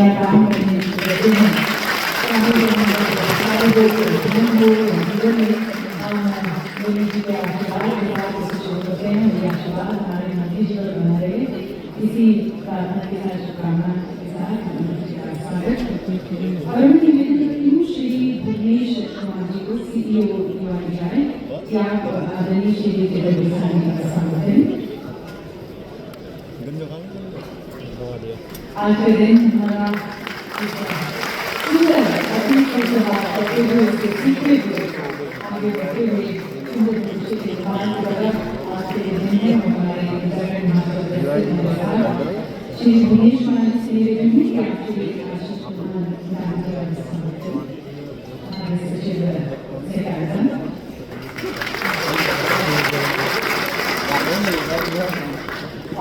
नया काम करने रहते हैं, चाहे वो सारे लोग जीवन हो या जीवन में मोदी जी के आशीर्वाद के साथ इसे शुरू करते हैं। ये आशीर्वाद हमारे मंत्री जी पर बना रहे, इसी प्रार्थना के साथ, शुभकामना के साथ स्वागत। और मैं निवेदन करती हूँ श्री दिनेश कुमार जी को CEO युवा जाए कि आप आदरणीय श्री जगत बिसानी का प्रस्थान करें। आज के दिन हमारा सुंदर अपनी सवाल करते हुए उसके सीखते हुए आगे बढ़ते हुए सुंदर भविष्य के निर्माण की तरफ आज के दिन में हमारे इंटरनेट महासचिव श्री दिनेश कुमार जी से निवेदन है कि आप श्री आशीष कुमार गांधी का प्रस्थान करें। हमारे सचिव से कार्यक्रम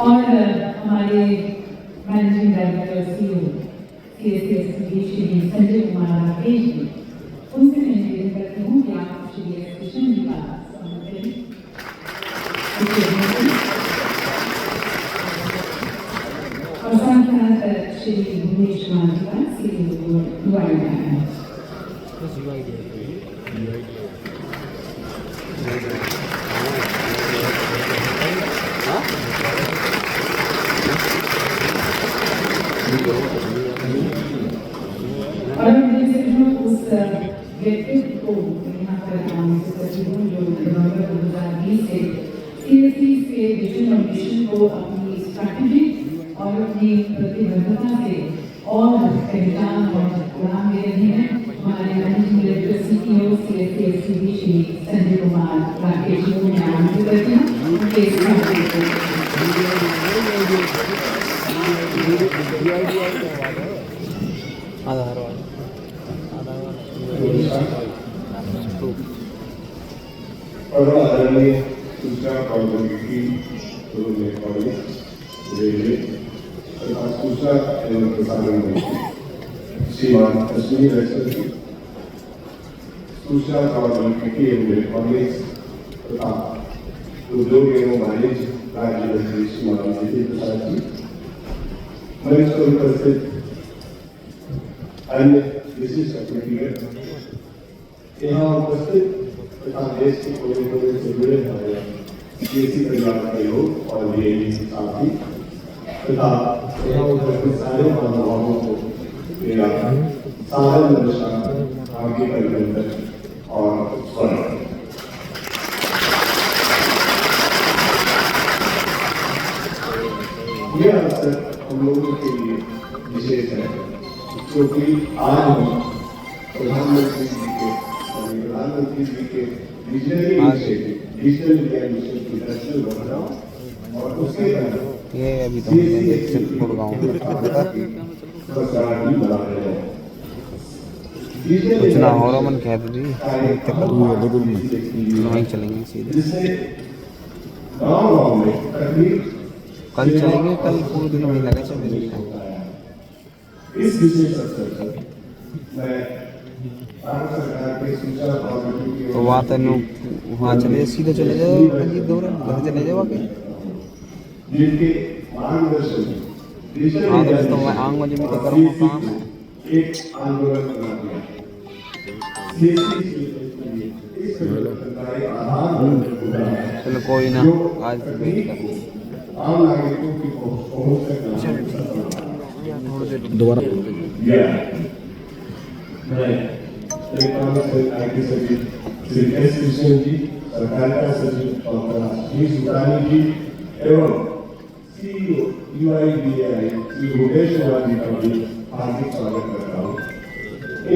और हमारे managing director CEO CSCSB Shri Sanjay Kumar Rakesh ji, उनसे मैं निवेदन करती हूँ कि आप श्री कृष्ण जी का स्वागत करें। और साथ श्री भुवनेश कुमार जी का CEO युवा और उस व्यक्तित्व को यहाँ पर सचिवों जो नवंबर 2020 से CSC के विजन और मिशन को अपनी स्ट्रैटेजी और अपनी प्रतिबद्धता से और पहचान और उड़ान दे रहे हैं। हमारे managing director CEO CSCSB Shri Sanjay Kumar Rakesh ji को मैं आमंत्रित करती हूँ उनके और आदरणीय सूचना प्रौद्योगिकी रेलवे तथा सूचना एवं प्रसारण मंत्री श्रीमान अश्विनी वैष्णव जी, सूचना प्रौद्योगिकी एवं इलेक्ट्रॉनिक्स तथा उद्योग एवं वाणिज्य राज्य मंत्री श्रीमान नितिन प्रसाद जी, मंच पर उपस्थित अन्य विशिष्ट अतिथिगण, यहाँ उपस्थित तथा देश के कोने कोने से जुड़े हमारे CSC परिवार के लोग और मेरे साथी तथा यहाँ उपस्थित सारे महानुभावों को मेरा सादर नमस्कार, हार्दिक अभिनंदन और स्वागत। यह अवसर हम लोगों के लिए विशेष है क्योंकि आज हम प्रधानमंत्री जी के visionary initiative digital India mission की नेशनल प्रोग्राम और उसके तहत ये अभी तो गुड़गांव में बना रहे हैं। कुछ ना हो रहा मन कह जी वहीं चलेंगे सीधे, गाँव में कल चलेंगे, कल पूरे दिन वहीं लगे चलेंगे। इस विशेष अवसर पर मैं भारत सरकार के सूचना प्रौद्योगिकी तो वहाँ तेन वहाँ चले सीधे चले जाओ रंजीत दौरा घर चले जाओ आगे। जिनके मार्गदर्शन हाँ दोस्तों मैं आऊँगा जब मैं करूँगा काम एक आंदोलन बना दिया। चलो कोई ना, आज वेट करूँगा आम नागरिकों की पहुंच तक दोबारा। मैं इलेक्ट्रॉनिक्स एंड IT सचिव श्री S कृष्ण जी, सहकारिता सचिव डॉक्टर आशीष सुतानी जी एवं CEO UIDAI श्री भूपेश कुमार जी का भी हार्दिक स्वागत करता हूँ।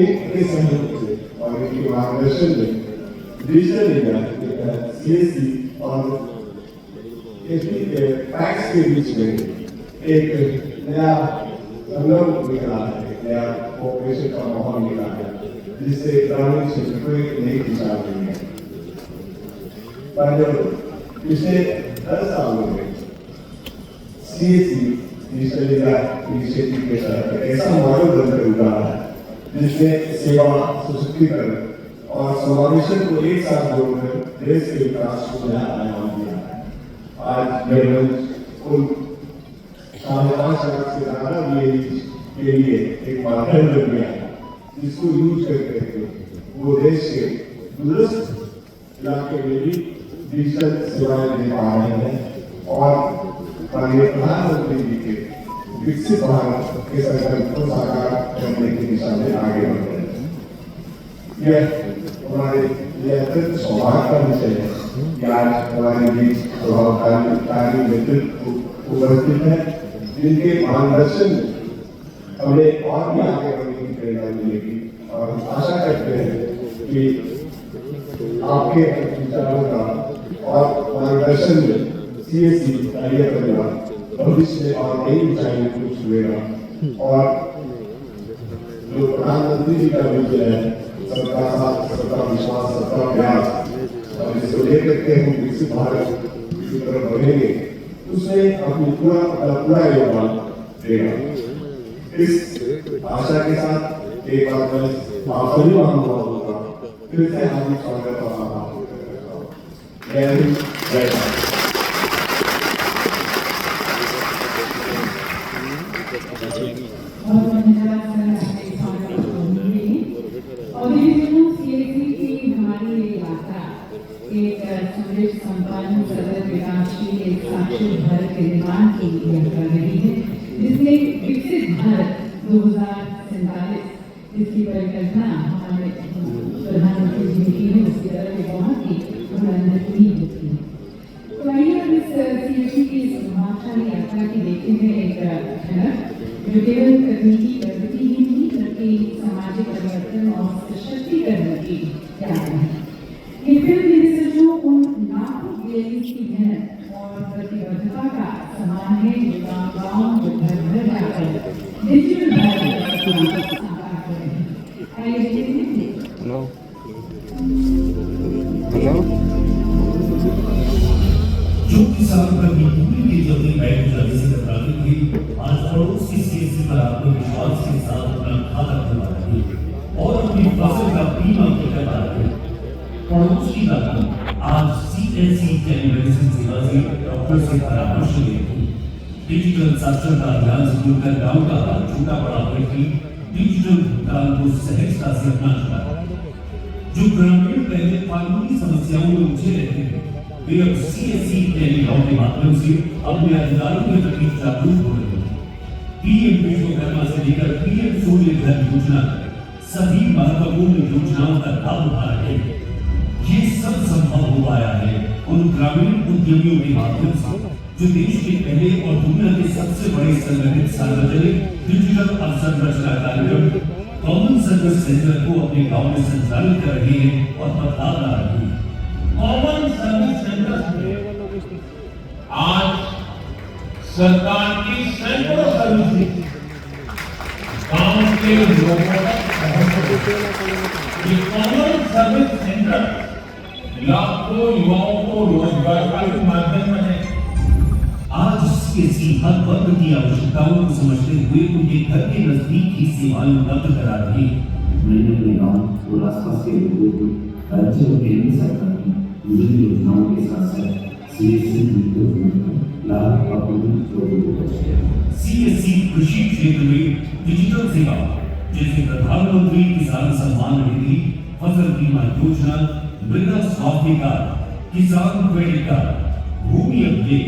इनके सहयोग से और इनके मार्गदर्शन में डिजिटल इंडिया के तहत CSC और टैक्स के बीच में एक नया संगम निकला है, नया कोऑपरेशन का माहौल निकला है, जिससे ग्रामीण क्षेत्र को एक नई दिशा मिली है। पिछले 10 सालों में CSC डिजिटल इंडिया इनिशिएटिव के तहत ऐसा मॉडल बनकर उभरा है जिसमें सेवा, सशक्तिकरण और समावेशन को एक साथ जोड़कर देश के विकास को नया आयाम दिया है। आज यह मंच उन 5.5 लाख से ज्यादा के लिए एक माध्यम बन गया जिसको यूज करके वो देश के दूरस्थ इलाके में भी डिजिटल सेवाएं दे पा रहे हैं और माननीय प्रधानमंत्री जी के विकसित भारत के संकल्प को साकार करने की दिशा में आगे बढ़ रहे हैं। यह हमारे लिए अत्यंत सौभाग्य का विषय है कि आज हमारे बीच प्रभावकारी नेतृत्व उपस्थित है जिनके मार्गदर्शन में हमें और भी आगे बढ़ने की प्रेरणा मिलेगी और हम आशा करते हैं कि आपके विचारों का और मार्गदर्शन में CSC कार्य करेगा, भविष्य में और नई ऊंचाइयों को छुएगा और जो प्रधानमंत्री जी का विजय है सबका साथ, सबका विश्वास, सबका प्रयास और इसको लेकर के हम विकसित भारत की तरफ बढ़ेंगे उसमें अपनी पूरा योगदान देगा। इस आशा के साथ एक बार मैं आप सभी महानुभावों का फिर से हार्दिक स्वागत और आभार करता हूँ। जय हिंद, जय भारत। और ये जो CSC की हमारी यात्रा एक सुदृढ़ संपन्न सदर विकासशील एक साक्षर भारत के निर्माण की यात्रा रही है जिसमें विकसित भारत 2047 जिसकी परिकल्पना हमारे प्रधानमंत्री जी की है उसकी तरफ एक बहुत ही बुलंद उम्मीद होती है। तो आइए अब इस CSC की प्रभावशाली यात्रा की देखते हैं एक झलक जो केवल तकनीकी प्रगति ही नहीं बल्कि सामाजिक परिवर्तन और सशक्तिकरण की यात्रा है। ये फिल्म रिसर्चों उन लाखों लेडीज की मेहनत और प्रतिबद्धता का समान है जो गाँव जो घर घर जाकर डिजिटल भारत का सपना साकार कर रहे हैं। आइए देखते हैं। हेलो हेलो जो किसान कभी भूमि की जल्दी बैठ जाने से घबराती थी आज पड़ोस की CSC पर आत्मविश्वास के साथ अपना खाता खुलवा रही है और अपनी फसल का बीमा करवा रही है। पड़ोस की रकम आज CSC टेलीमेडिसिन सेवा से डॉक्टर से परामर्श लेती डिजिटल साक्षरता अभियान से जुड़कर गांव का छोटा बड़ा व्यक्ति डिजिटल भुगतान को सहजता से अपना चुका है। जो ग्रामीण पहले कानूनी समस्याओं में उलझे रहते हैं वे अब CSC टेलीलॉ के माध्यम से अपने अधिकारों के प्रति जागरूक हो रहे हैं। PM विश्वकर्मा से लेकर PM सूर्य घर योजना सभी महत्वपूर्ण योजनाओं का लाभ उठा रहे हैं। ये सब संभव हो पाया है उन ग्रामीण उद्यमियों के माध्यम से जो देश के पहले और दुनिया के सबसे बड़े संगठित सार्वजनिक डिजिटल अवसंरचना कार्यक्रम कॉमन सर्विस सेंटर को अपने गांव में संचालित कर रहे हैं और बदलाव ला रहे हैं। कॉमन सर्विस सेंटर आज सरकार की सैकड़ों सर्विस गांव के लोगों तक ये कॉमन सर्विस सेंटर लाखों युवाओं को रोजगार का माध्यम बने। आज CSC हर वर्ग की आवश्यकताओं को समझते हुए उनके घर के नजदीक ही सेवाएं उपलब्ध करा रही है। मैंने अपने गाँव और आसपास के लोगों को राज्य और केंद्र सरकार की विभिन्न योजनाओं के साथ साथ CSC लाभ अपनी लोगों को पहुंचाया। CSC कृषि क्षेत्र में डिजिटल सेवा जैसे प्रधानमंत्री किसान सम्मान निधि, फसल बीमा योजना, मृदा स्वास्थ्य कार्ड, किसान क्रेडिट कार्ड, भूमि अभिलेख,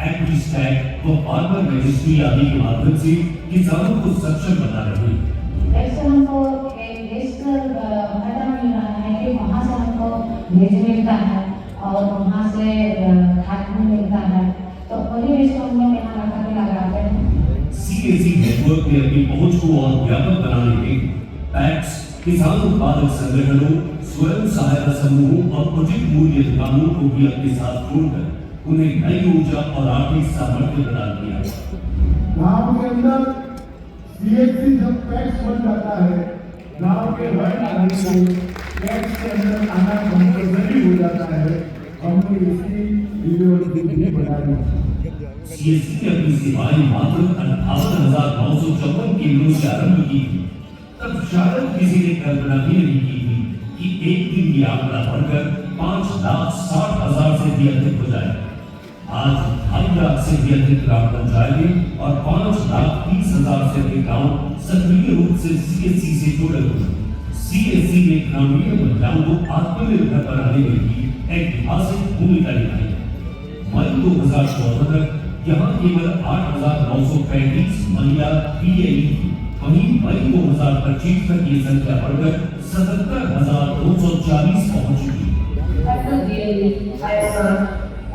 एग्रीस्टैट व फार्मर रजिस्ट्री आदि के माध्यम से किसानों को सक्षम बना रहे हैं। ऐसे हमको एक नेशनल फायदा मिल रहा है कि वहाँ से हमको बीज मिलता है और वहाँ से खाद भी मिलता है तो वही बीज को हम लोग यहाँ रखा के लगाते हैं। CSC नेटवर्क ने अपनी पहुंच को और व्यापक बनाने के पैक्स, किसान उत्पादक संगठनों, स्वयं सहायता समूहों और उचित मूल्य दुकानों को भी अपने साथ जोड़कर उन्हें नई ऊर्जा और आर्थिक सामर्थ्य प्रदान किया। गांव के अंदर CSC जब पैक्स बन जाता है गांव के हर आदमी को पैक्स के अंदर आना कंपलसरी हो जाता है। हमने इसकी विजिबिलिटी बढ़ाई। CSC ने अपनी सेवाएं मात्र 58,954 केंद्रों से आरंभ की थी। तब शायद किसी ने कल्पना भी नहीं की थी कि एक दिन ये आंकड़ा बढ़कर 5,60,000 से भी अधिक हो जाए। आज 2.5 लाख से भी अधिक ग्राम पंचायतें और 5,30,000 से अधिक गांव सक्रिय रूप से CSC से जुड़े हुए हैं। CSC ने ग्रामीण महिलाओं को आत्मनिर्भर बनाने में भी ऐतिहासिक भूमिका निभाई है। मई 2014 तक यहाँ केवल 8,935 महिला PAE थी, वहीं मई 2025 तक ये संख्या बढ़कर 77,240 पहुंच चुकी है।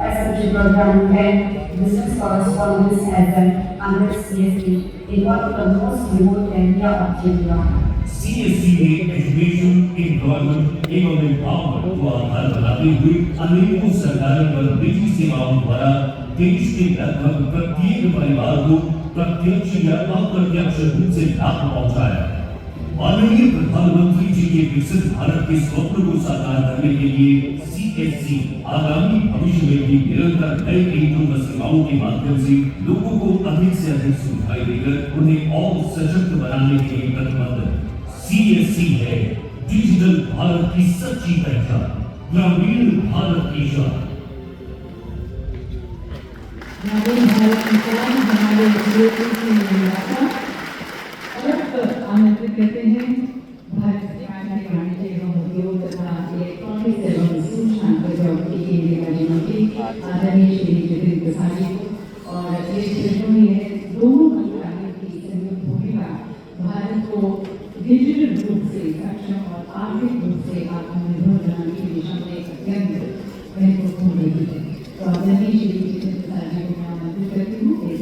SMG program and business correspondence as an under CSC in one of the most remote area of Tripura. CSC ने एजुकेशन, एम्प्लॉयमेंट एवं एम्पावरमेंट को आधार बनाते हुए अनेकों सरकारी व निजी सेवाओं द्वारा देश के लगभग प्रत्येक परिवार को प्रत्यक्ष या अप्रत्यक्ष रूप से लाभ पहुंचाया। माननीय प्रधानमंत्री जी के विकसित भारत के स्वप्न को साकार करने के लिए CSC आगामी भविष्य में भी निरंतर नई एवं सेवाओं के माध्यम से लोगों को अधिक से अधिक सुविधाएं देकर उन्हें और सशक्त बनाने के लिए प्रतिबद्ध है। CSC है डिजिटल भारत की सच्ची पहचान, ग्रामीण भारत की शान। ग्रामीण भारत की शान हमारे देश की निर्माता आमंत्रित करते हैं भारत सरकार के वाणिज्य एवं उद्योग तथा इलेक्ट्रॉनिक्स एवं सूचना प्रौद्योगिकी केंद्रीय राज्य मंत्री आदरणीय श्री जितेंद्र प्रसाद जी को। और इस क्षेत्र में दोनों मंत्रालयों की संयुक्त भूमिका भारत को डिजिटल रूप से सक्षम और आर्थिक रूप से आत्मनिर्भर बनाने की दिशा में एक अत्यंत महत्वपूर्ण रही है। तो आदरणीय श्री जितेंद्र प्रसाद जी को मैं आमंत्रित करती हूँ इस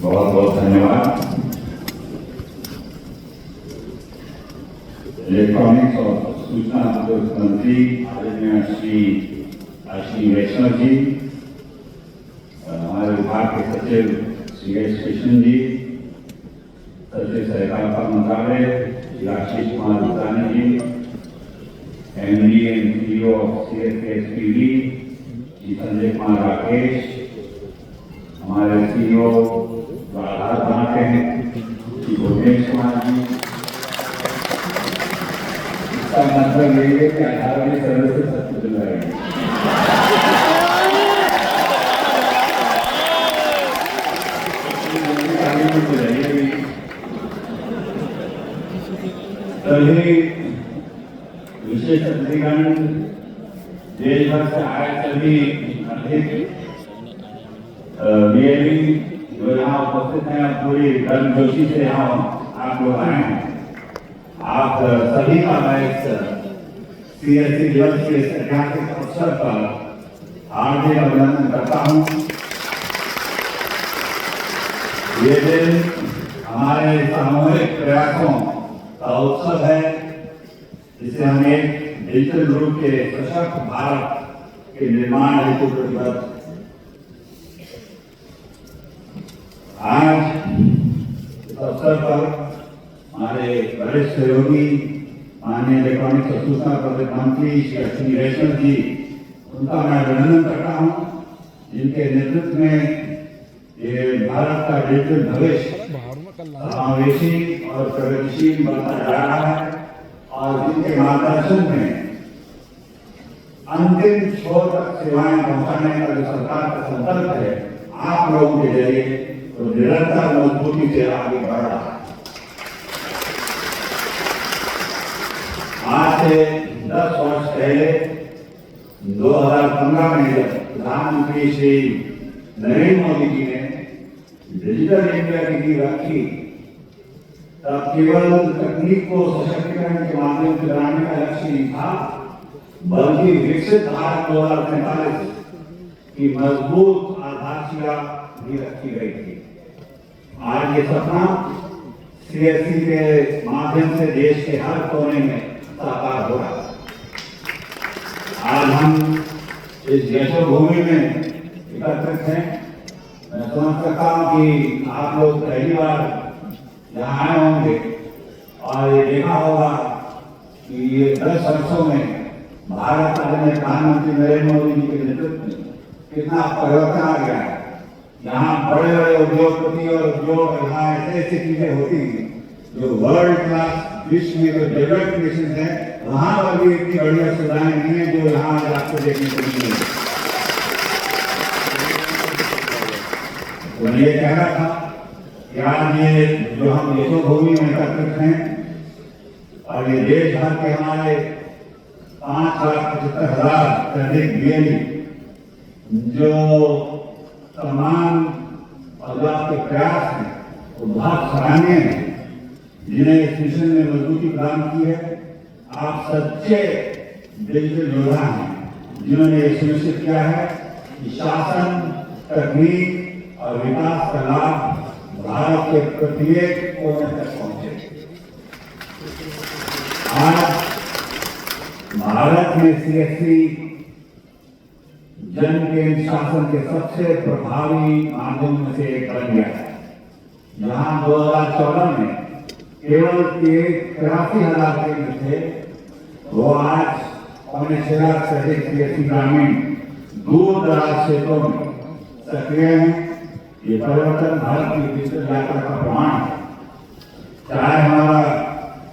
बहुत बहुत धन्यवाद। इलेक्ट्रॉनिक्स और सूचना प्रौद्योगिकी मंत्री आदरणीय श्री अश्विनी वैष्णव जी, हमारे विभाग के सचिव श्री एस कृष्णन जी, सचिव सहकारिता मंत्रालय श्री आशीष कुमार गुप्तानी जी, MD and CEO of CSSPV Shri Sanjay Kumar Rakesh, हमारे CEO आधार बनाते हैं श्री भुवनेश कुमार जी। इसका मतलब ये है कि आधार में सर्विस से सब कुछ मिल रहा है। विशेष अतिथिगण, देश भर से आए सभी अधिक बीएलई जो यहाँ उपस्थित हैं, पूरी गर्मजोशी से यहाँ आप लोग आए हैं। आप सभी का मैं इस CSC दिवस के इस ऐतिहासिक अवसर पर हार्दिक अभिनंदन करता हूँ। ये दिन हमारे सामूहिक प्रयासों का उत्सव है, जिसे हम एक डिजिटल रूप के सशक्त भारत के निर्माण हेतु प्रतिबद्ध। आज इस अवसर पर हमारे वरिष्ठ सहयोगी माननीय इलेक्ट्रॉनिक्स और सूचना प्रौद्योगिकी मंत्री श्री अश्विनी वैष्णव जी, उनका मैं अभिनंदन करता हूँ, जिनके नेतृत्व में ये भारत का डिजिटल भविष्य समावेशी और प्रगतिशील बनता जा रहा है और जिनके मार्गदर्शन में अंतिम छोर तक सेवाएं पहुंचाने का जो सरकार का संकल्प है, आप लोगों के जरिए तो निरंतर मजबूती से आगे बढ़ रहा है। आज से 10 वर्ष पहले 2015 में जब प्रधानमंत्री श्री नरेंद्र मोदी जी ने डिजिटल इंडिया की नींव रखी, तब केवल तकनीक को सशक्तिकरण के माध्यम से बनाने का लक्ष्य नहीं था, बल्कि विकसित भारत 2045 की मजबूत आधारशिला भी रखी गई थी। आज ये सपना CSC के माध्यम से देश के हर कोने में साकार हो रहा है। आज हम इस यशोभूमि में एकत्रित हैं। मैं समझ सकता हूँ कि आप लोग पहली बार यहाँ आए होंगे और ये देखा होगा कि ये 10 वर्षों में भारत आदरणीय प्रधानमंत्री नरेंद्र मोदी जी के नेतृत्व में कितना परिवर्तन आ गया है। यहाँ बड़े बड़े उद्योगपति और उद्योग यहाँ ऐसे ऐसी चीजें होती हैं जो वर्ल्ड क्लास विश्व में जो डेवलप्ड नेशन है वहां पर भी इतनी बढ़िया सुविधाएं नहीं है जो यहाँ आज आपको देखने को मिली है। तो मैं ये कह रहा था कि आज ये जो हम यशोभूमि में एकत्रित हैं और ये देश भर के हमारे 5,75,000 से अधिक बीएलई जो तमाम और जो आपके प्रयास हैं वो बहुत सराहनीय है, जिन्हें इस मिशन में मजबूती प्रदान की है। आप सच्चे डिजिटल योद्धा हैं जिन्होंने ये सुनिश्चित किया है कि शासन, तकनीक और विकास का लाभ भारत के प्रत्येक कोने तक पहुंचे। आज भारत में सीएससी जन केंद्र शासन के सबसे प्रभावी माध्यम में से एक बन गया है। जहां 2014 में केवल 83,000 केंद्र थे, वो आज 6.5 लाख से अधिक सीएससी ग्रामीण दूर दराज क्षेत्रों में सक्रिय हैं। ये परिवर्तन भारत की डिजिटल यात्रा का प्रमाण है। चाहे हमारा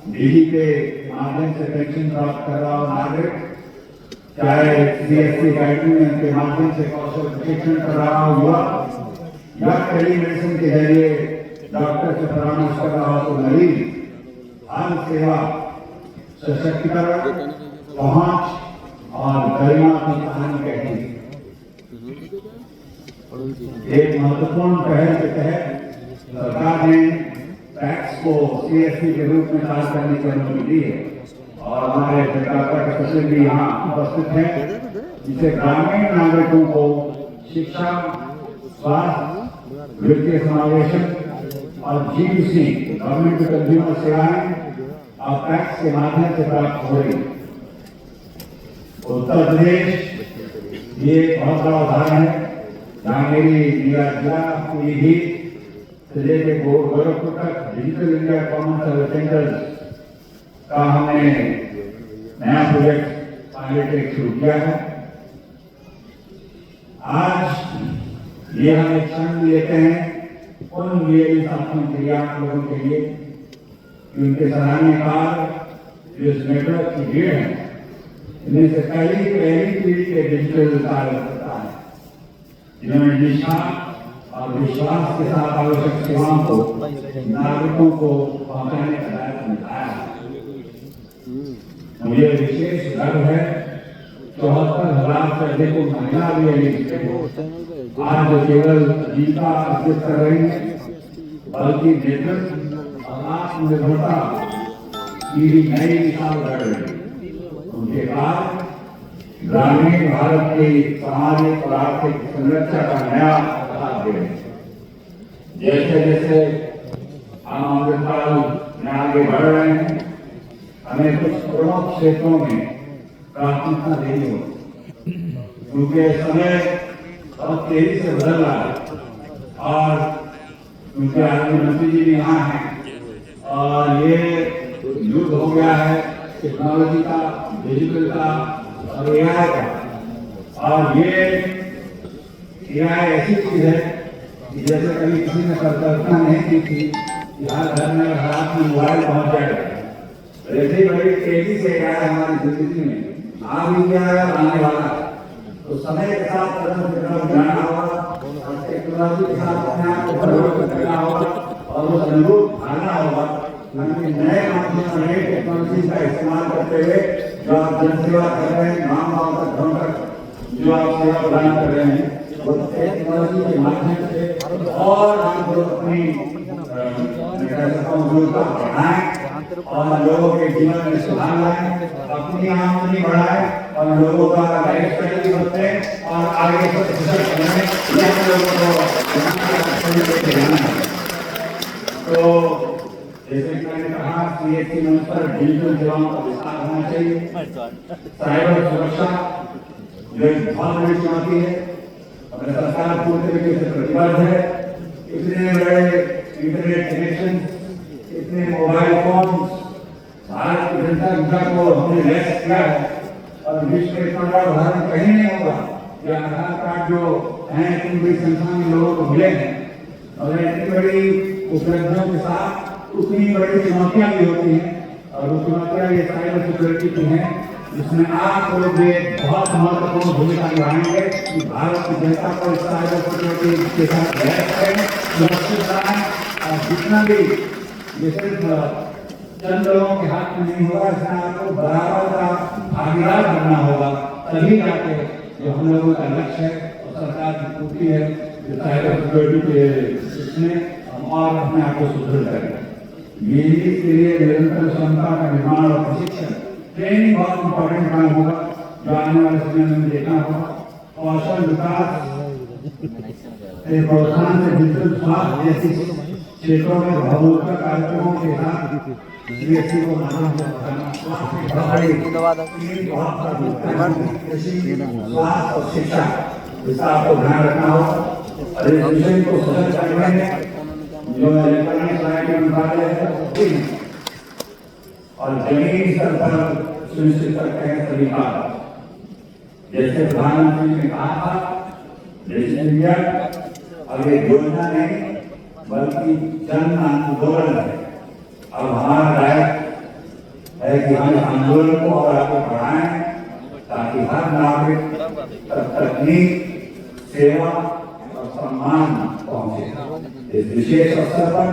डीजी के माध्यम से पेंशन प्राप्त कर रहा हो नागरिक, चाहे सीएससी गाइडलाइन के माध्यम से कौशल प्रशिक्षण कर रहा हो युवा, या टेलीमेडिसिन के जरिए डॉक्टर से परामर्श कर रहा हो तो मरीज, हर सेवा सशक्तिकरण, पहुंच और गरिमा की कहानी कहती है। एक महत्वपूर्ण पहल के तहत सरकार ने टैक्स को सीएससी के रूप में कार्य करने की अनुमति दी है और हमारे सरकार के सचिव भी यहाँ उपस्थित हैं, जिससे ग्रामीण नागरिकों को शिक्षा, स्वास्थ्य, वित्तीय समावेशन और जीडीसी गवर्नमेंट टू कंज्यूमर सेवाएं और टैक्स के माध्यम से प्राप्त हो रही। उत्तर प्रदेश ये एक बहुत बड़ा उदाहरण है जहाँ मेरी जिला पीलीभीत से लेकर गोरखपुर तक digital India common service centres का हमने नया प्रोजेक्ट पायलट शुरू किया है। आज ये हम एक क्षण लेते हैं उन बीएलई साथियों के लिए, आप लोगों के लिए, उनके सराहनीय कार्य जो इस नेटवर्क की भीड़ है, इनमें से पहली पीढ़ी के डिजिटल कार्यकर्ता है जिन्होंने निष्ठा और विश्वास के साथ आवश्यक सेवाओं को नागरिकों को पहुंचाने का दायित्व निभाया है। मुझे विशेष गर्व है 74,000 से अधिक महिला भी आज जो केवल जीविका अर्जित कर रही है, बल्कि नेतृत्व और आत्मनिर्भरता की भी नई मिसाल कर रही है। उनके बाद ग्रामीण भारत की सामाजिक और आर्थिक संरचना का नया आधार दे रहे हैं। जैसे जैसे हम अमृतकाल में आगे बढ़ रहे हैं, हमें कुछ प्रमुख क्षेत्रों में प्राथमिकता देनी होगी, क्योंकि समय बहुत तेजी से बदल रहा है और क्योंकि आदमी मंत्री जी भी यहाँ हैं और ये युग हो गया है टेक्नोलॉजी का, डिजिटल का और एआई का। और ये एआई ऐसी चीज है कि जैसे कभी किसी ने कल्पना नहीं की थी कि हर घर में हर हाथ में मोबाइल पहुंच जाएगा, ऐसे बड़ी तेजी से एआई हमारी जिंदगी में आ भी गया है और आने वाला है। तो समय के साथ कदम जाना होगा और टेक्नोलॉजी के साथ अपने आप को परिवर्तित करना होगा और उस अनुरूप आना होगा। नए माध्यम नई टेक्नोलॉजी का इस्तेमाल करते हुए जो आप जनसेवा कर रहे हैं, गाँव तक गाँव तक जो आप सेवा प्रदान कर रहे हैं, वो टेक्नोलॉजी के माध्यम से और आप जो अपनी बढ़ाएं और लोगों के जीवन में सुधार लाएं, अपनी आमदनी बढ़ाएं और लोगों का लाइफ स्टाइल भी बदले और आगे सशक्त बनाएं, यह लोगों को। तो जैसे कि मैंने कहा, सीएससी मंच पर डिजिटल सेवाओं का विस्तार होना चाहिए। साइबर सुरक्षा जो एक बहुत बड़ी चुनौती है, अपने सरकार पूरी तरीके से प्रतिबद्ध है। इतने बड़े इंटरनेट कनेक्शन, इतने मोबाइल फोन, भारत की जनसंख्या को हमने लैस किया है और विश्व में इतना बड़ा उदाहरण कहीं नहीं होगा कि आधार कार्ड जो है इतनी बड़ी संख्या में लोगों को मिले हैं और इतनी बड़ी उपलब्धियों के साथ उतनी बड़ी चुनौतियां भी होती हैं और वो चुनौतियाँ ये साइबर सिक्योरिटी की हैं, इसमें आप लोग भी बहुत महत्वपूर्ण भूमिका निभाएंगे कि भारत की जनता को इस साइबर सिक्योरिटी के साथ लैस करें, सुरक्षित रहें, और जितना भी ये सिर्फ चंद लोगों के हाथ में नहीं होगा, इसमें आपको बराबर का भागीदार बनना होगा, तभी जाके जो हम लोगों का लक्ष्य है और सरकार की पूर्ति है जो साइबर सिक्योरिटी के इसमें हम और अपने आप को सुदृढ़ करें। यही के लिए निरंतर क्षमता का निर्माण और प्रशिक्षण ट्रेनिंग बहुत इंपॉर्टेंट काम होगा जो आने वाले समय में देखना होगा। कौशल विकास के प्रोत्साहन से डिजिटल स्वास्थ्य जैसी क्षेत्रों में बहुमुखी कार्यक्रमों के साथ सीएससी को स्वास्थ्य और शिक्षा इसका आपको ध्यान रखना होगा और इस विषय को सशक्त करने में जो इलेक्ट्रॉनिक के मंत्रालय है और जमीनी स्तर पर सुनिश्चित करते हैं सभी का, जैसे प्रधानमंत्री ने कहा था डिजिटल इंडिया अब एक योजना नहीं बल्कि जन आंदोलन है। अब हमारा दायित्व है कि हम इस आंदोलन को और आगे बढ़ाएं ताकि हर नागरिक तक तकनीक, सेवा और सम्मान पहुंचे। इस विशेष अवसर पर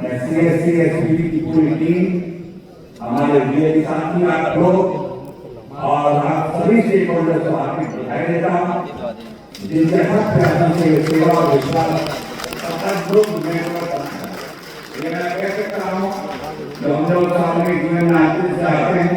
मैं सीएससी एसपीडी की पूरी टीम, हमारे वीआईपी साथी, आप लोग और आप सभी स्टेकहोल्डर्स को हार्दिक बधाई देता हूं, जिनके हर प्रयासों से सेवा और विश्वास मैं कह सकता हूँ जो हम लोग सामने जीवन में आते हैं